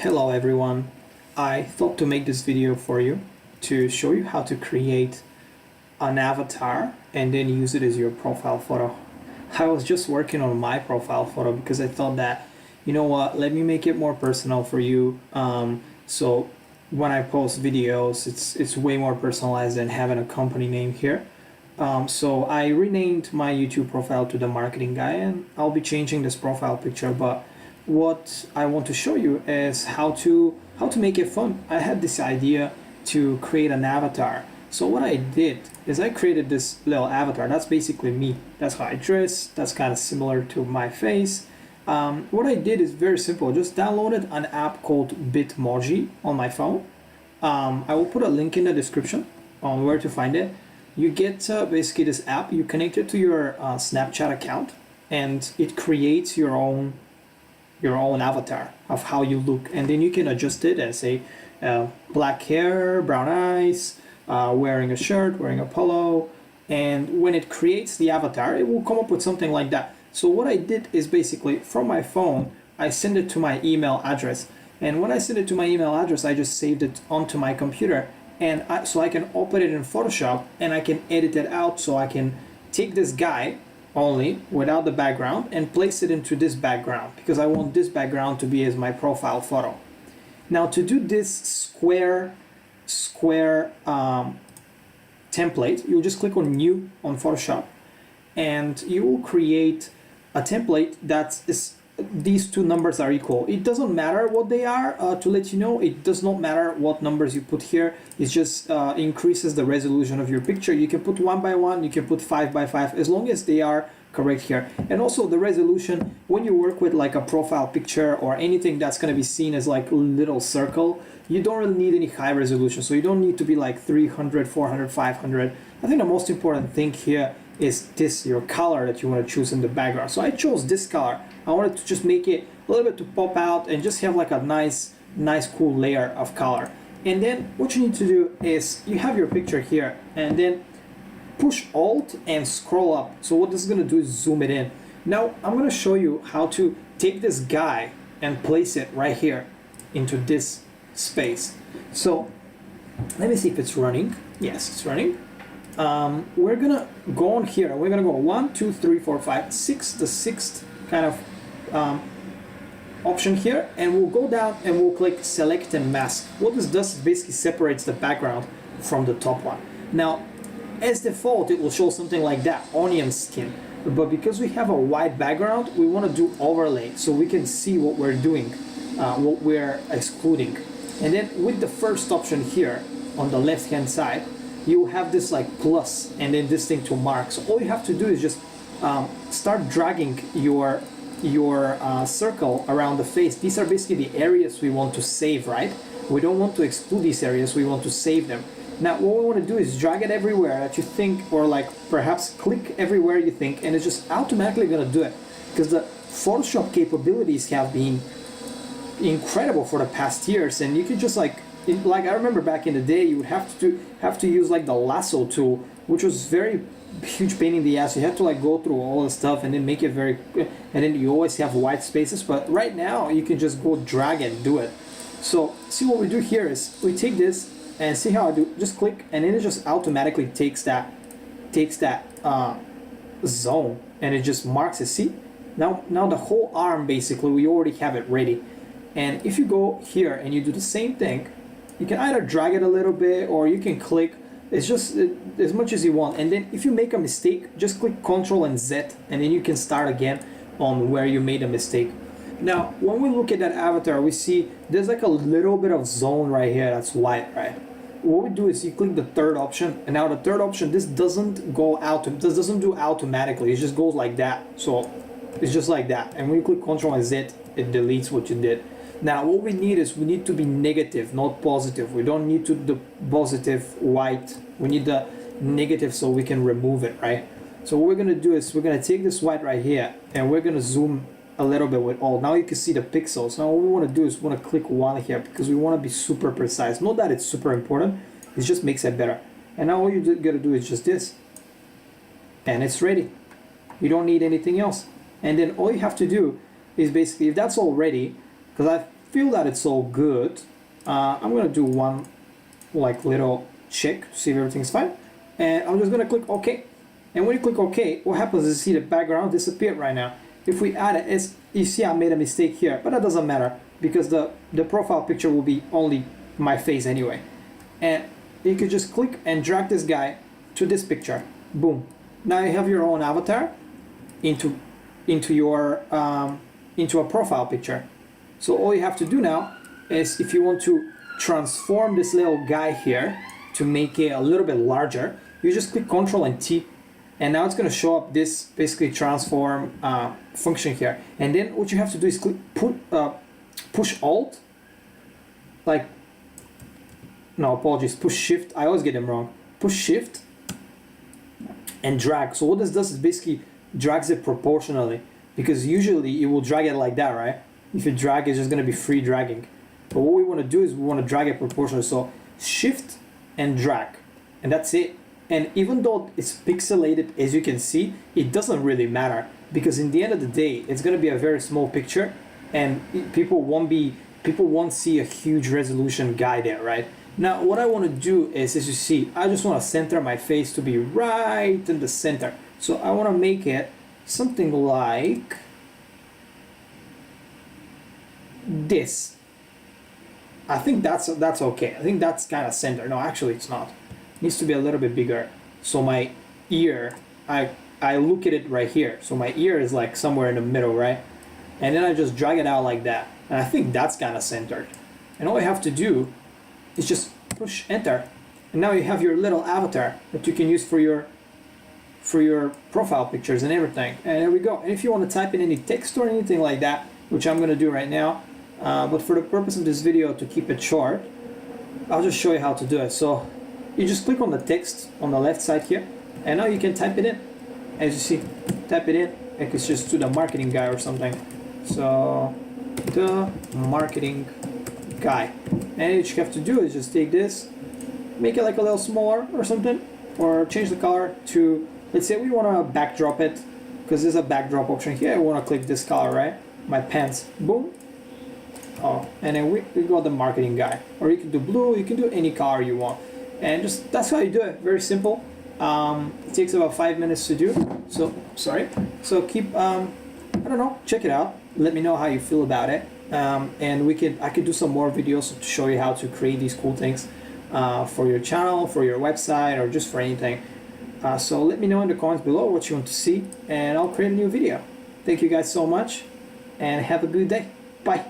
Hello everyone, I thought to make this video for you to show you how to create an avatar and then use it as your profile photo. I was just working on my profile photo because I thought that, you know what, let me make it more personal for you. So when I post videos, it's way more personalized than having a company name here. So I renamed my YouTube profile to The Marketing Guy, and I'll be changing this profile picture, but what I want to show you is how to make it fun. I had this idea to create an avatar. So what I did is I created this little avatar. That's basically me. That's how I dress. That's kind of similar to my face. What I did is very simple. Just downloaded an app called Bitmoji on my phone. I will put a link in the description on where to find it. You get basically this app. You connect it to your Snapchat account, and it creates your own avatar of how you look, and then you can adjust it as say black hair, brown eyes, wearing a shirt, wearing a polo, and when it creates the avatar it will come up with something like that. So what I did is basically from my phone I send it to my email address, and when I send it to my email address I just saved it onto my computer, and so I can open it in Photoshop and I can edit it out. So I can take this guy only without the background and place it into this background because I want this background to be as my profile photo. Now to do this square template, you'll just click on new on Photoshop and you will create a template that is these two numbers are equal. It doesn't matter what they are, to let you know, it does not matter what numbers you put here. It just increases the resolution of your picture. You can put 1 by 1, you can put 5 by 5, as long as they are correct here. And also the resolution, when you work with like a profile picture or anything that's going to be seen as like a little circle, you don't really need any high resolution. So you don't need to be like 300, 400, 500. I think the most important thing here is this, your color that you want to choose in the background. So I chose this color. I wanted to just make it a little bit to pop out and just have like a nice cool layer of color. And then what you need to do is you have your picture here and then push Alt and scroll up. So what this is going to do is zoom it in. Now I'm going to show you how to take this guy and place it right here into this space. So let me see if it's running. Yes, it's running. We're gonna go on here. We're gonna go 1, 2, 3, 4, 5, 6, the sixth kind of option here, and we'll go down and we'll click select and mask. What this does is basically separates the background from the top one. Now as default it will show something like that, onion skin, but because we have a white background we want to do overlay so we can see what we're doing, what we're excluding. And then with the first option here on the left hand side you have this like plus and then this thing to mark. So all you have to do is just start dragging your circle around the face. These are basically the areas we want to save, right? We don't want to exclude these areas, we want to save them. Now what we want to do is drag it everywhere that you think, or like perhaps click everywhere you think, and it's just automatically going to do it because the Photoshop capabilities have been incredible for the past years, and you can just like I remember back in the day you would have to use like the lasso tool, which was very huge pain in the ass. You had to like go through all the stuff and then make it very, and then you always have white spaces. But right now you can just go drag and do it. So see what we do here is we take this and see how I do. Just click and then it just automatically takes that zone and it just marks it. See now the whole arm basically we already have it ready. And if you go here and you do the same thing, you can either drag it a little bit or you can click. It's just as much as you want. And then if you make a mistake, just click Ctrl and Z and then you can start again on where you made a mistake. Now when we look at that avatar we see there's like a little bit of zone right here that's white, right? What we do is you click the third option, and now the third option, this doesn't go out, this doesn't do automatically, it just goes like that. So it's just like that, and when you click Ctrl and Z it deletes what you did. Now what we need is we need to be negative, not positive. We don't need to the positive white, we need the negative so we can remove it, right? So what we're going to do is we're going to take this white right here and we're going to zoom a little bit with Alt. Now you can see the pixels. Now what we want to do is we want to click 1 here because we want to be super precise. Not that it's super important, it just makes it better. And now all you got to do is just this and it's ready. You don't need anything else. And then all you have to do is basically, if that's all ready, because feel that it's all good, I'm gonna do one like little check to see if everything's fine, and I'm just gonna click OK. And when you click OK, what happens is you see the background disappear right now. If we add it, you see I made a mistake here, but that doesn't matter because the profile picture will be only my face anyway. And you could just click and drag this guy to this picture. Boom. Now you have your own avatar into a profile picture. So all you have to do now is, if you want to transform this little guy here to make it a little bit larger, you just click Ctrl and T, and now it's going to show up this basically transform function here. And then what you have to do is click push Alt, like, no, apologies, push Shift. I always get them wrong. Push Shift and drag. So what this does is basically drags it proportionally, because usually it will drag it like that, right? If you drag, it's just going to be free dragging. But what we want to do is we want to drag it proportionally. So Shift and drag, and that's it. And even though it's pixelated, as you can see, it doesn't really matter, because in the end of the day, it's going to be a very small picture, and people won't see a huge resolution guy there, right? Now, what I want to do is, as you see, I just want to center my face to be right in the center. So I want to make it something like this. I think that's okay. I think that's kind of center. No, actually it's not. It needs to be a little bit bigger. So my ear, I look at it right here. So my ear is like somewhere in the middle, right? And then I just drag it out like that. And I think that's kind of centered. And all you have to do is just push enter. And now you have your little avatar that you can use for your profile pictures and everything. And there we go. And if you want to type in any text or anything like that, which I'm going to do right now, but for the purpose of this video, to keep it short, I'll just show you how to do it. So you just click on the text on the left side here, and now you can type it in. As you see, type it in, like it's just to the marketing guy or something. So the marketing guy. And what you have to do is just take this, make it like a little smaller or something, or change the color to, let's say we want to backdrop it, because there's a backdrop option here. I want to click this color, right? My pants, boom. Oh, and then we got the marketing guy. Or you can do blue, you can do any color you want. And just, that's how you do it, very simple. It takes about 5 minutes to do. So, sorry. So keep, I don't know, check it out. Let me know how you feel about it. And I could do some more videos to show you how to create these cool things for your channel, for your website, or just for anything. So let me know in the comments below what you want to see, and I'll create a new video. Thank you guys so much, and have a good day. Bye.